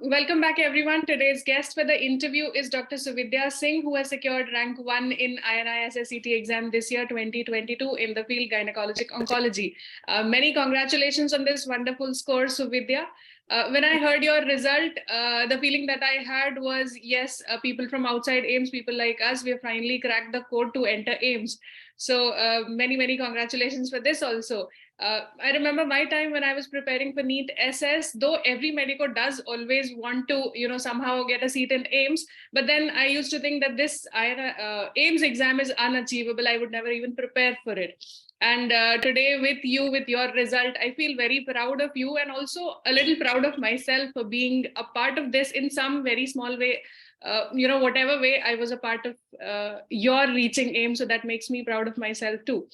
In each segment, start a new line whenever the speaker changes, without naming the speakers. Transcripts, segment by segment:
Welcome back, everyone. Today's guest for the interview is Dr. Suvidya Singh, who has secured rank 1 in INISSET exam this year, 2022, in the field Gynecologic Oncology. Many congratulations on this wonderful score, Suvidya. When I heard your result, the feeling that I had was, yes, people from outside AIIMS, people like us, we have finally cracked the code to enter AIIMS. So many congratulations for this also. I remember my time when I was preparing for NEET SS, though every medico does always want to, somehow get a seat in AIIMS. But then I used to think that this AIIMS exam is unachievable. I would never even prepare for it. And today with you, with your result, I feel very proud of you and also a little proud of myself for being a part of this in some very small way. Whatever way I was a part of your reaching AIIMS. So that makes me proud of myself too.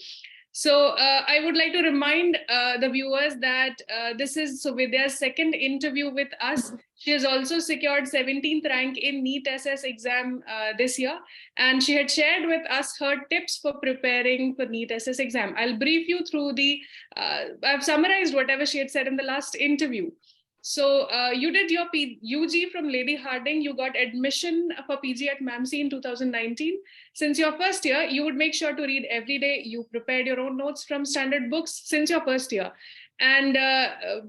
So I would like to remind the viewers that this is Suvidya's second interview with us. She has also secured 17th rank in NEET SS exam this year, and she had shared with us her tips for preparing for NEET SS exam. I'll brief you through I've summarized whatever she had said in the last interview. So you did your UG from Lady Harding. You got admission for PG at MAMC in 2019. Since your first year, you would make sure to read every day. You prepared your own notes from standard books since your first year. And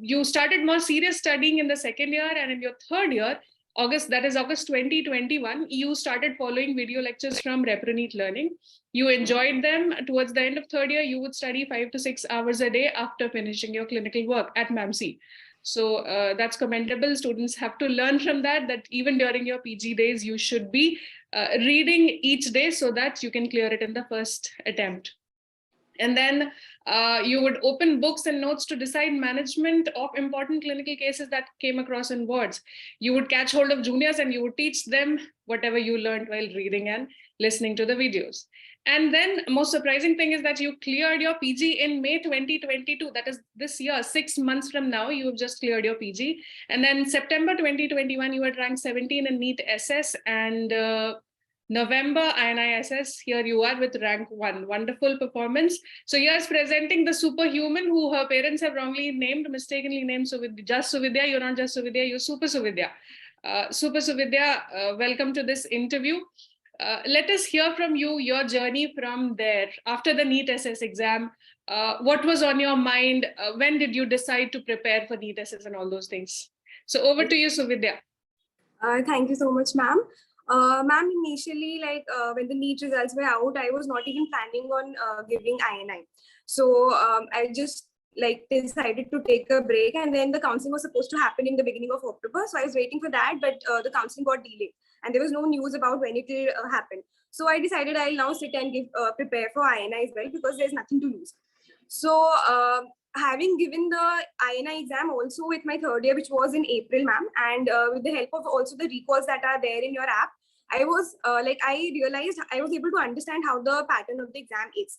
you started more serious studying in the second year. And in your third year, August 2021, you started following video lectures from Reproneet Learning. You enjoyed them. Towards the end of third year, you would study 5 to 6 hours a day after finishing your clinical work at MAMC. So that's commendable. Students have to learn from that even during your PG days, you should be reading each day so that you can clear it in the first attempt. And then you would open books and notes to decide management of important clinical cases that came across in wards. You would catch hold of juniors and you would teach them whatever you learned while reading and listening to the videos. And then most surprising thing is that you cleared your PG in May 2022. That is this year, 6 months from now, you have just cleared your PG. And then September 2021, you had ranked 17 in NEET SS, and November INISS, here you are with rank 1. Wonderful performance. So here's presenting the superhuman who her parents have mistakenly named just Suvidya. You're not just Suvidya, you're Super Suvidya. Super Suvidya, welcome to this interview. Let us hear from you, your journey from there. After the NEET SS exam, what was on your mind? When did you decide to prepare for NEET SS and all those things? So over to you, Suvidya.
Thank you so much, ma'am. Ma'am, initially, when the NEET results were out, I was not even planning on giving INI. So I just decided to take a break, and then the counseling was supposed to happen in the beginning of October. So I was waiting for that, but the counseling got delayed and there was no news about when it will happen. So I decided I'll now sit and prepare for INI as well, because there's nothing to lose. So having given the INI exam also with my third year, which was in April, ma'am, and with the help of also the recalls that are there in your app, I was I realized I was able to understand how the pattern of the exam is.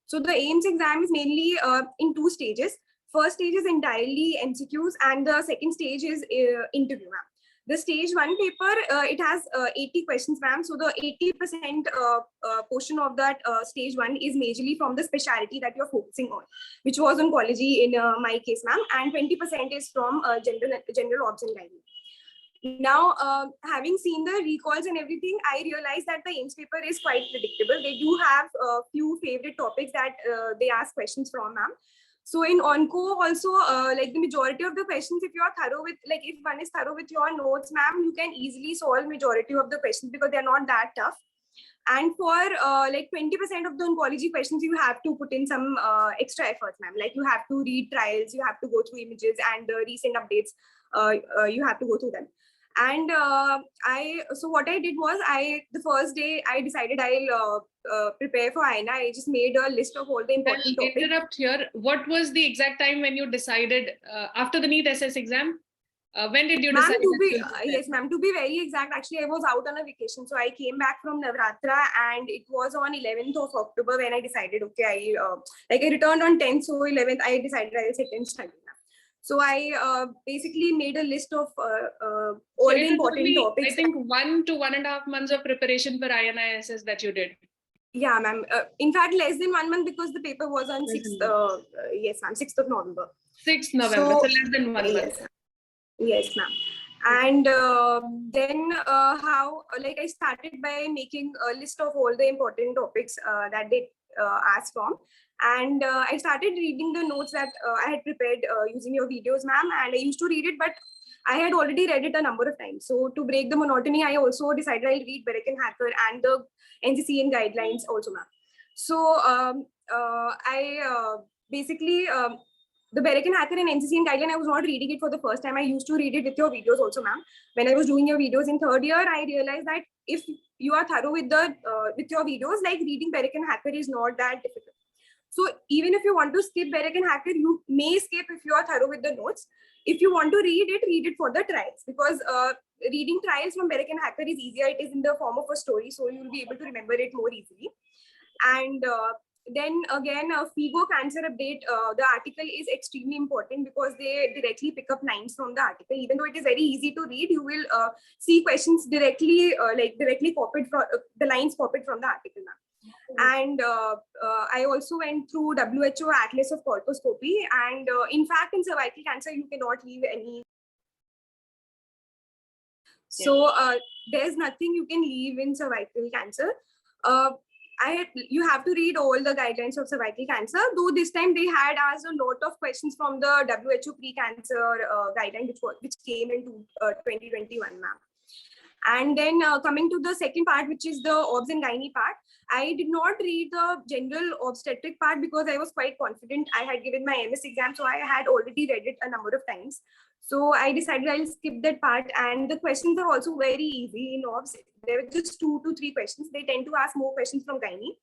So the AIIMS exam is mainly in 2 stages. First stage is entirely MCQs, and the second stage is interview, ma'am. The stage 1 paper, it has 80 questions, ma'am. So the 80% portion of that stage 1 is majorly from the specialty that you're focusing on, which was oncology in my case, ma'am, and 20% is from general obs and gynae. Now, having seen the recalls and everything, I realized that the AIIMS paper is quite predictable. They do have a few favorite topics that they ask questions from, ma'am. So in onco also, the majority of the questions, if you are thorough with, if one is thorough with your notes, ma'am, you can easily solve majority of the questions because they're not that tough. And for 20% of the oncology questions, you have to put in some extra efforts, ma'am. You have to read trials, you have to go through images and recent updates. You have to go through them. And so what I did was, the first day I decided I'll prepare for INI. I just made a list of all the important topics.
Interrupt here. What was the exact time when you decided after the NEET SS exam? When did you decide?
Yes, ma'am. To be very exact, actually, I was out on a vacation. So I came back from Navratra, and it was on 11th of October when I decided, okay, I returned on 10th. So 11th, I decided I'll sit and study. So I basically made a list of all the important topics.
I think 1 to 1.5 months of preparation for INISS that you did.
Yeah, ma'am. In fact, less than 1 month, because the paper was on 6th. Yes, ma'am. 6th of November.
6th November. So less than 1 month.
Yes, ma'am. And then how like I started by making a list of all the important topics that they asked from, and I started reading the notes that I had prepared using your videos, ma'am. And I used to read it, but I had already read it a number of times. So to break the monotony, I also decided I'll read Berek and Hacker and the NCCN guidelines also, ma'am. So I basically the Berek and Hacker and NCCN guideline, I was not reading it for the first time. I used to read it with your videos also, ma'am. When I was doing your videos in third year, I realized that if you are thorough with your videos, like reading Berek and Hacker is not that difficult. So even if you want to skip Berek and Hacker, you may skip if you are thorough with the notes. If you want to read it for the trials, because reading trials from Berek and Hacker is easier. It is in the form of a story, so you'll be able to remember it more easily. And then again, FIGO cancer update, the article is extremely important because they directly pick up lines from the article. Even though it is very easy to read, you will see questions directly, directly copied from the lines copied from the article. And I also went through WHO Atlas of Colposcopy, and in fact, in cervical cancer, you cannot leave any. So there's nothing you can leave in cervical cancer. You have to read all the guidelines of cervical cancer, though this time they had asked a lot of questions from the WHO pre-cancer guideline, which came into 2021, ma'am. And then coming to the second part, which is the obs and gynae part, I did not read the general obstetric part because I was quite confident. I had given my MS exam, so I had already read it a number of times. So I decided I'll skip that part. And the questions are also very easy in obs. There were just 2 to 3 questions. They tend to ask more questions from gynae.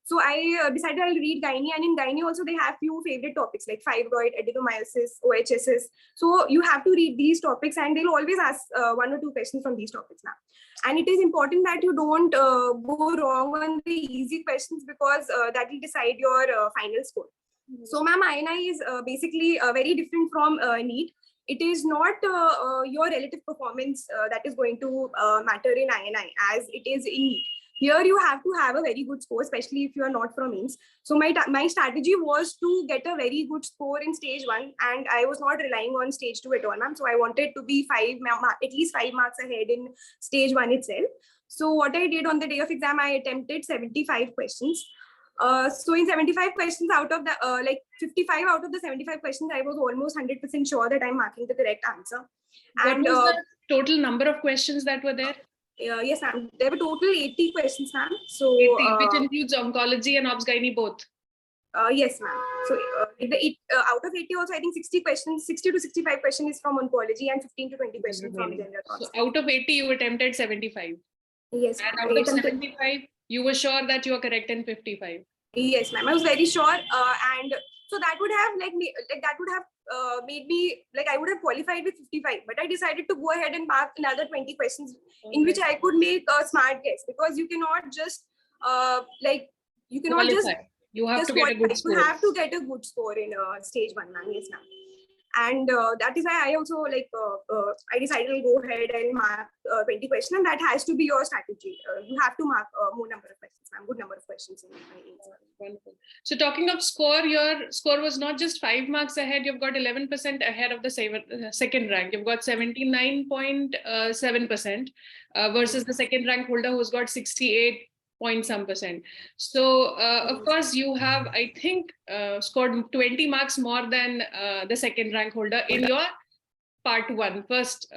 So I decided I'll read gynae, and in gynae also they have few favorite topics like fibroid, adenomyosis, OHSS. So you have to read these topics, and they'll always ask 1 or 2 questions from these topics now. And it is important that you don't go wrong on the easy questions, because that will decide your final score. So ma'am, INI is basically very different from NEET. It is not your relative performance that is going to matter in INI as it is in NEET. Here you have to have a very good score, especially if you are not from AIIMS. So my strategy was to get a very good score in stage 1, and I was not relying on stage 2 at all, ma'am. So I wanted to be at least 5 marks ahead in stage 1 itself. So what I did on the day of exam, I attempted 75 questions. So in 75 questions out of the, 55 out of the 75 questions, I was almost 100% sure that I'm marking the correct answer.
And what was the total number of questions that were there?
Yes, ma'am. There were total 80 questions, ma'am. So
80, which includes oncology and obs gynae both.
Yes, ma'am. So out of 80 also, I think 60 to 65 questions is from oncology and 15 to 20 questions from general.
So out of 80, you attempted 75.
Yes,
and out of 75, you were sure that you are correct in 55.
Yes, ma'am. I was very sure, and so that would have made me I would have qualified with 55. But I decided to go ahead and mark another 20 questions in which I could make a smart guess, because you cannot just you cannot
qualify.
just.
You have to get a good score.
You have to get a good score in stage 1, ma'am. Yes, ma'am. And that is why I also I decided to go ahead and mark 20 questions, and that has to be your strategy. You have to mark more number of questions, ma'am. Good number of questions in
Wonderful. So talking of score, your score was not just 5 marks ahead. You've got 11% ahead of the second rank. You've got 79.7% versus the second rank holder who's got 68 point some percent. So of course you have, I think, scored 20 marks more than the second rank holder in your part 1 first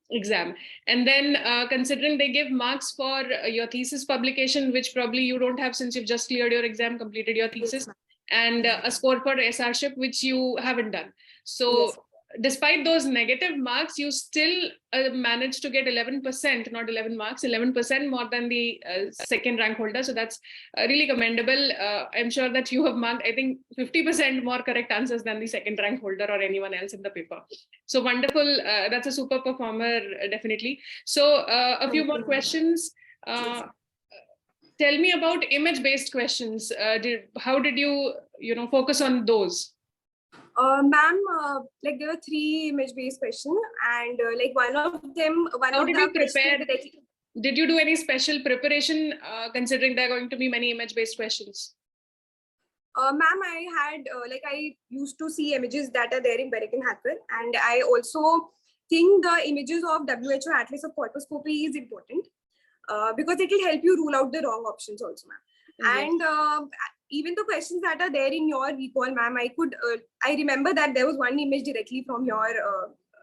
exam. And then considering they give marks for your thesis publication, which probably you don't have since you've just cleared your exam, completed your thesis, and a score for SRship, which you haven't done. So despite those negative marks, you still managed to get 11%, not 11 marks, 11% more than the second rank holder. So that's really commendable. I'm sure that you have marked, I think, 50% more correct answers than the second rank holder or anyone else in the paper. So wonderful. That's a super performer, definitely. So a few more questions. Tell me about image-based questions. How did you focus on those?
Ma'am, there were 3 image-based questions, and one of them,
How did you prepare? Did you do any special preparation, considering there are going to be many image-based questions?
Ma'am, I had I used to see images that are there in Berek and Hacker, and I also think the images of WHO Atlas of Colposcopy is important because it will help you rule out the wrong options also, ma'am.
Yes.
And even the questions that are there in your recall, ma'am, I remember that there was one image directly from your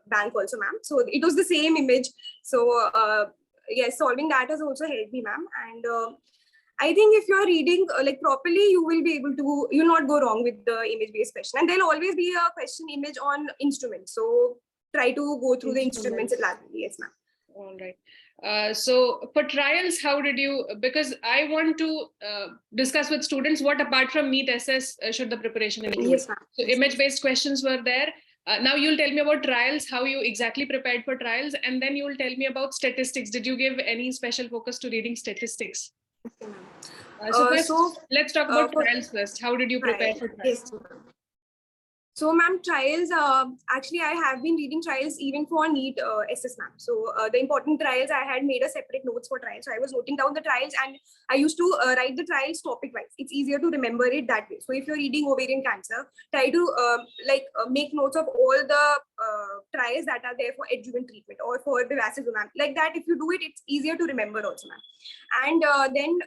bank also, ma'am. So it was the same image. So yes, solving that has also helped me, ma'am. And I think if you're reading like properly, you will be able to, you'll not go wrong with the image-based question. And there'll always be a question image on instruments. So try to go through the instruments. Yes, ma'am.
All right. So for trials, how did you, because I want to discuss with students what apart from NEET SS should the preparation include.
Yes, ma'am.
So image-based questions were there. Now you'll tell me about trials, how you exactly prepared for trials, and then you'll tell me about statistics. Did you give any special focus to reading statistics?
Okay, ma'am.
So first, let's talk about trials first. How did you prepare for trials?
Yes, ma'am. So, ma'am, trials, actually, I have been reading trials even for NEET SS, ma'am. So, the important trials, I had made a separate notes for trials. So, I was noting down the trials and I used to write the trials topic-wise. It's easier to remember it that way. So, if you're reading ovarian cancer, try to make notes of all the trials that are there for adjuvant treatment or for bevacizumab. Like that, if you do it, it's easier to remember also, ma'am. And then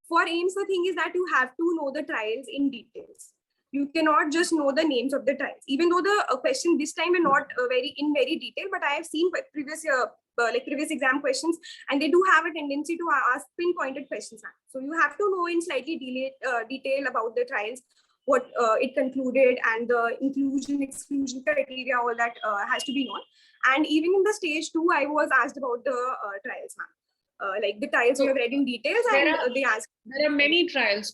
for AIIMS, the thing is that you have to know the trials in details. You cannot just know the names of the trials, even though the question this time are not very detail, but I have seen previous exam questions, and they do have a tendency to ask pinpointed questions. So you have to know in slightly detail about the trials, what it concluded, and the inclusion, exclusion criteria, all that has to be known. And even in the stage 2, I was asked about the trials, ma'am. Like the trials we have read in details, and they ask.
There are many trials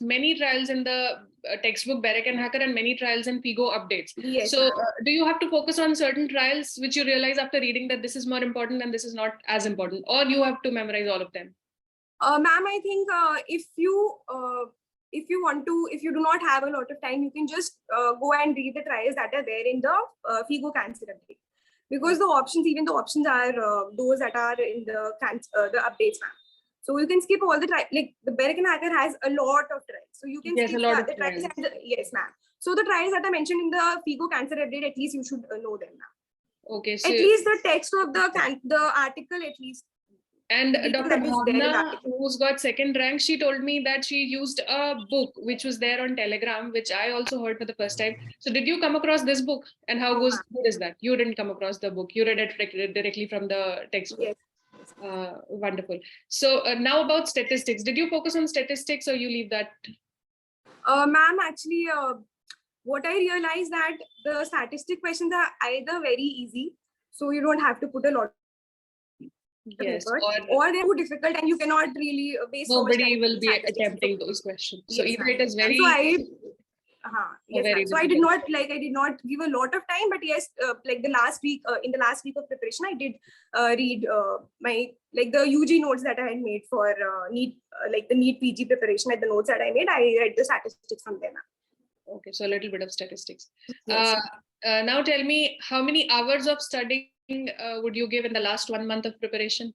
in the textbook Berek and Hacker, and many trials in FIGO updates.
Yes,
so do you have to focus on certain trials which you realize after reading that this is more important and this is not as important, or you have to memorize all of them?
Ma'am, I think if you do not have a lot of time, you can just go and read the trials that are there in the FIGO cancer update. Because the options are those that are in the updates, ma'am. So you can skip all the trials. Like the Berek and Hacker has a lot of trials, so you can skip the trials. Yes, ma'am. So the trials that are mentioned in the FIGO cancer update, at least you should know them, ma'am.
Okay. So
at least the text of the article, at least.
And Dr. Bhavna, who's got second rank, she told me that she used a book which was there on Telegram, which I also heard for the first time. So did you come across this book, and how good is that? You didn't come across the book. You read it directly from the textbook.
Yes.
Wonderful. So now about statistics. Did you focus on statistics or you leave that?
Ma'am, actually, what I realized that the statistic questions are either very easy, so you don't have to put a lot.
Yes,
or they're too difficult and you cannot really base.
Nobody will be attempting those questions. So either it is very.
So I did not give a lot of time, but yes, like in the last week of preparation, I did read the UG notes that I had made for NEET, the NEET PG preparation. At the notes that I made, I read the statistics from them.
Okay, so a little bit of statistics.
Yes.
Now tell me, how many hours of studying would you give in the last 1 month of preparation?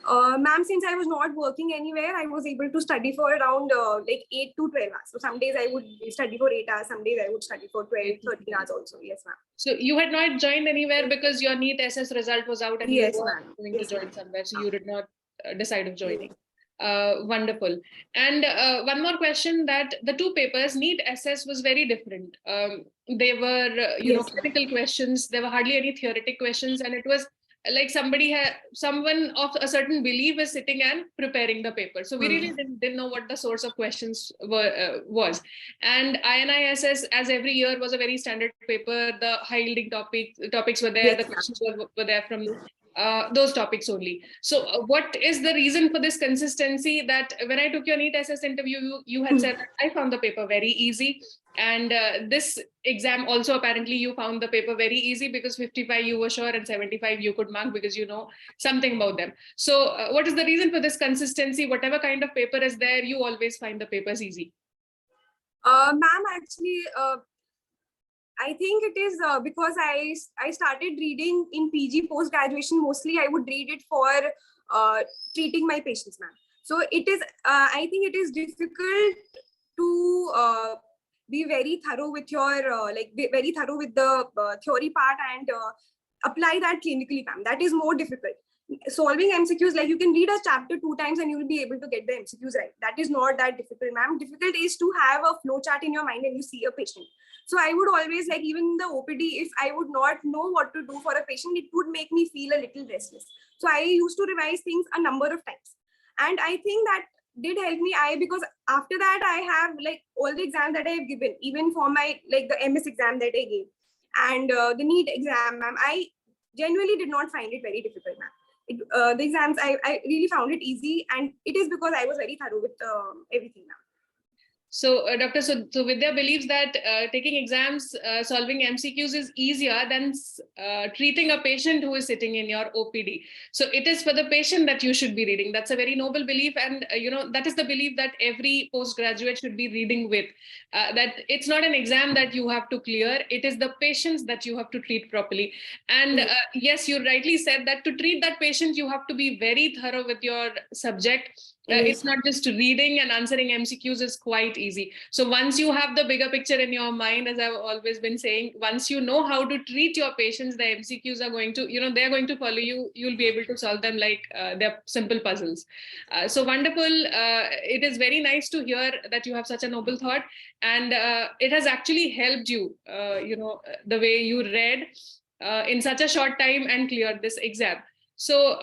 Ma'am, since I was not working anywhere, I was able to study for around 8 to 12 hours. So some days I would study for 8 hours, some days I would study for 12, 13 hours also. Yes, ma'am.
So you had not joined anywhere because your NEET SS result was out and
yes,
you were going to join somewhere. So you did not decide of joining. Wonderful. And one more question, that the two papers, NEET SS was very different. They were, clinical questions. There were hardly any theoretic questions, and it was like someone of a certain belief is sitting and preparing the paper. So we really didn't know what the source of questions was. And INISSET, as every year, was a very standard paper. The high yielding topics were there. The questions were there from those topics only. So what is the reason for this consistency, that when I took your NEET SS interview, you had said that I found the paper very easy, and this exam also apparently you found the paper very easy, because 55 you were sure and 75 you could mark because you know something about them. So what is the reason for this consistency? Whatever kind of paper is there, you always find the papers easy.
Ma'am, actually, I think it is because I started reading in PG post-graduation. Mostly I would read it for treating my patients, ma'am. So it is, I think it is difficult to be very thorough with your, very thorough with the theory part, and apply that clinically, ma'am. That is more difficult. Solving MCQs, like you can read a chapter 2 times and you will be able to get the MCQs right. That is not that difficult, ma'am. Difficult is to have a flow chart in your mind when you see a patient. So I would always, like, even in the OPD, if I would not know what to do for a patient, it would make me feel a little restless. So I used to revise things a number of times. And I think that did help me. Because after that, I have like all the exams that I have given, even for my, like the MS exam that I gave and the NEET exam, ma'am, I genuinely did not find it very difficult, ma'am. The exams, I really found it easy, and it is because I was very thorough with everything, ma'am.
So, Dr. Suvidya believes that taking exams, solving MCQs is easier than treating a patient who is sitting in your OPD. So, it is for the patient that you should be reading. That's a very noble belief, and that is the belief that every postgraduate should be reading with. That it's not an exam that you have to clear; it is the patients that you have to treat properly. And yes, you rightly said that to treat that patient, you have to be very thorough with your subject. It's not just reading and answering MCQs is quite easy. So once you have the bigger picture in your mind, as I've always been saying, once you know how to treat your patients, the MCQs are going to, they're going to follow you. You'll be able to solve them like they're simple puzzles. So wonderful. It is very nice to hear that you have such a noble thought, and it has actually helped you, the way you read in such a short time and cleared this exam. So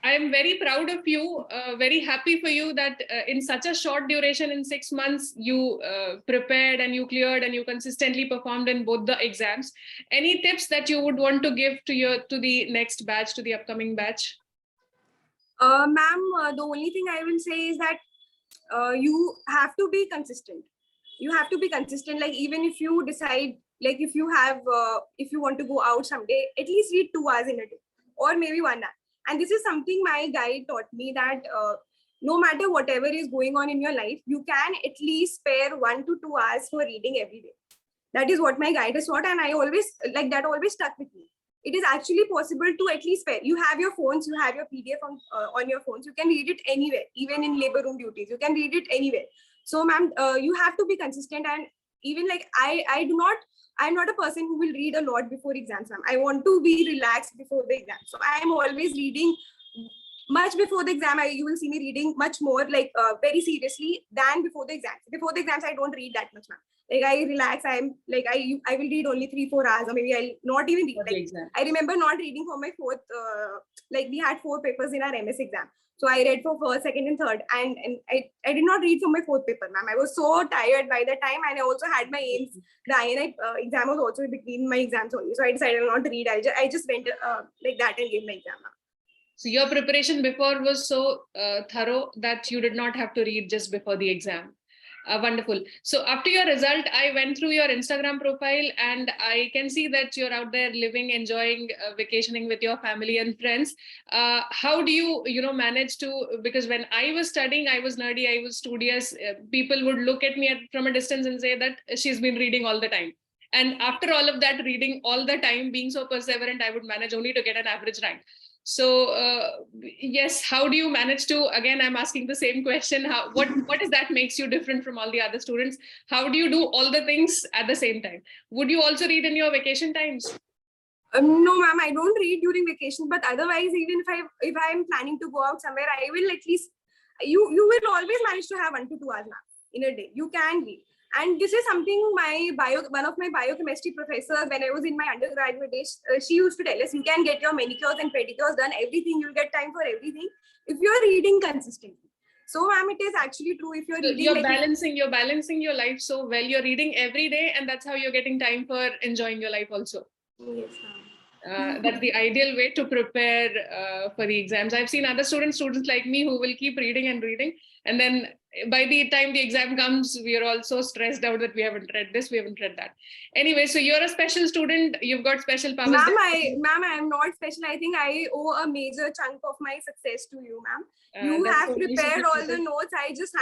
I am very proud of you, very happy for you that in such a short duration, in 6 months, you prepared and you cleared and you consistently performed in both the exams. Any tips that you would want to give to the next batch, to the upcoming batch?
Ma'am, the only thing I will say is that you have to be consistent. You have to be consistent. Like, even if you decide, like if you want to go out someday, at least read 2 hours in a day or maybe 1 hour. And this is something my guide taught me, that no matter whatever is going on in your life, you can at least spare 1 to 2 hours for reading every day. That is what my guide has taught, and I always, like, that always stuck with me. It is actually possible to at least spare. You have your phones, you have your PDF on your phones. You can read it anywhere, even in labor room duties. You can read it anywhere. So, ma'am, you have to be consistent. And even like I'm not a person who will read a lot before exams, ma'am. I want to be relaxed before the exam. So I'm always reading much before the exam. You will see me reading much more, like very seriously than before the exams. Before the exams, I don't read that much, ma'am. Like, I relax. I'm like, I will read only 3-4 hours, or maybe I'll not even read. Like, I remember not reading for my 4th, like we had 4 papers in our MS exam. So I read for 1st, 2nd, and 3rd, and I did not read for my 4th paper, ma'am. I was so tired by the time, and I also had my AIIMS. The INI exam was also between my exams only. So I decided not to read. I just went like that and gave my exam, ma'am.
So your preparation before was so thorough that you did not have to read just before the exam. Wonderful. So after your result, I went through your Instagram profile and I can see that you're out there living, enjoying, vacationing with your family and friends. How do you, manage to, because when I was studying, I was nerdy, I was studious. People would look at me from a distance and say that she's been reading all the time. And after all of that, reading all the time, being so perseverant, I would manage only to get an average rank. So yes, how do you manage to, again, I'm asking the same question, what is that makes you different from all the other students? How do you do all the things at the same time? Would you also read in your vacation times?
No, ma'am, I don't read during vacation, but otherwise, even if I'm planning to go out somewhere, I will at least, you will always manage to have 1 to 2 hours, ma'am, in a day. You can read. And this is something one of my biochemistry professors, when I was in my undergraduate days, she used to tell us, you can get your manicures and pedicures done, everything, you'll get time for everything if you're reading consistently. So, ma'am, it is actually true. If you're reading,
you're balancing your life so well. You're reading every day, and that's how you're getting time for enjoying your life also.
Yes, ma'am.
That's the ideal way to prepare for the exams. I've seen other students like me, who will keep reading and reading, and then by the time the exam comes, we are all so stressed out that we haven't read this, we haven't read that. Anyway, so you're a special student. You've got special powers.
Ma'am, I am not special. I think I owe a major chunk of my success to you, ma'am. You have prepared all the notes. I just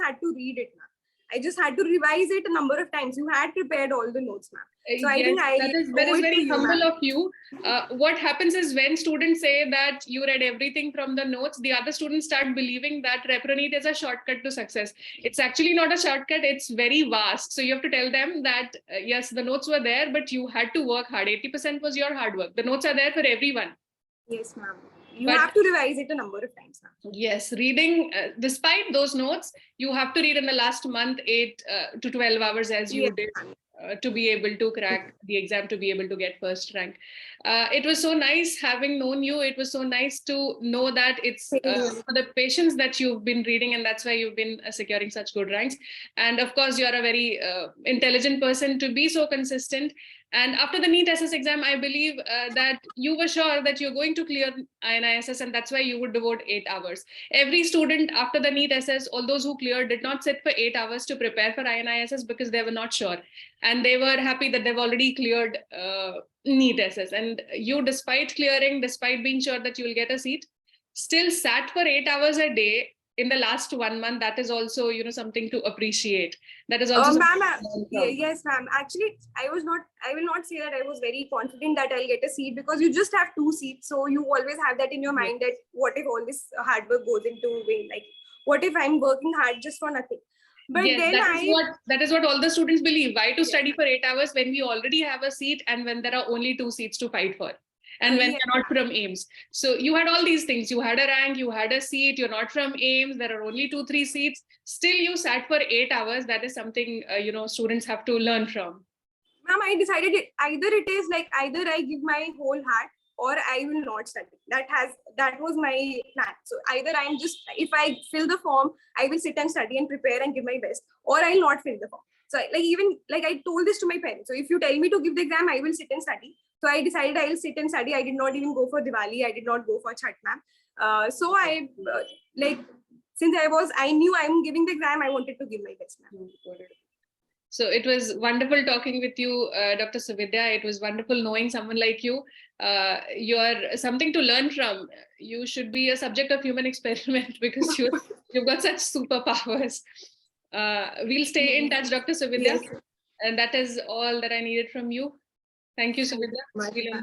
had to read it, ma'am. I just had to revise it a number of times. You had prepared all the notes, ma'am. So I
Yes,
think
that is very humble of you. What happens is when students say that you read everything from the notes, the other students start believing that Reproneet is a shortcut to success. It's actually not a shortcut. It's very vast. So you have to tell them that, yes, the notes were there, but you had to work hard. 80% was your hard work. The notes are there for everyone.
Yes, ma'am. You have to revise it a number of times, ma'am.
Yes, reading, despite those notes, you have to read in the last month 8 to 12 hours as you did. To be able to crack the exam, to be able to get first rank. It was so nice having known you. It was so nice to know that it's for the patience that you've been reading, and that's why you've been securing such good ranks. And of course, you're a very intelligent person to be so consistent. And after the NEET SS exam, I believe that you were sure that you're going to clear INISSET, and that's why you would devote 8 hours. Every student after the NEET SS, all those who cleared, did not sit for 8 hours to prepare for INISSET because they were not sure. And they were happy that they've already cleared NEET SS. And you, despite clearing, despite being sure that you will get a seat, still sat for 8 hours a day in the last 1 month. That is also, something to appreciate. That is also
yes, ma'am. Actually, I will not say that I was very confident that I'll get a seat, because you just have 2 seats. So you always have that in your mind, that what if all this hard work goes into vain? Like, what if I'm working hard just for nothing? But
yes,
then
that is what all the students believe. Why to study for 8 hours when we already have a seat, and when there are only 2 seats to fight for, and when you're not from AIIMS? So you had all these things. You had a rank, you had a seat, you're not from AIIMS, there are only 2-3 seats. Still you sat for 8 hours. That is something, students have to learn from.
Ma'am, I decided either I give my whole heart, or I will not study. That was my plan. So either if I fill the form, I will sit and study and prepare and give my best, or I'll not fill the form. So I told this to my parents. So if you tell me to give the exam, I will sit and study. So I decided I will sit and study. I did not even go for Diwali. I did not go for Chhat, ma'am. So since I knew I'm giving the exam, I wanted to give my best, ma'am.
So it was wonderful talking with you, Dr. Suvidya. It was wonderful knowing someone like you. You're something to learn from. You should be a subject of human experiment because you've got such superpowers. We'll stay in touch, Dr. Suvidya. Yes. And that is all that I needed from you. Thank you, Suvidya.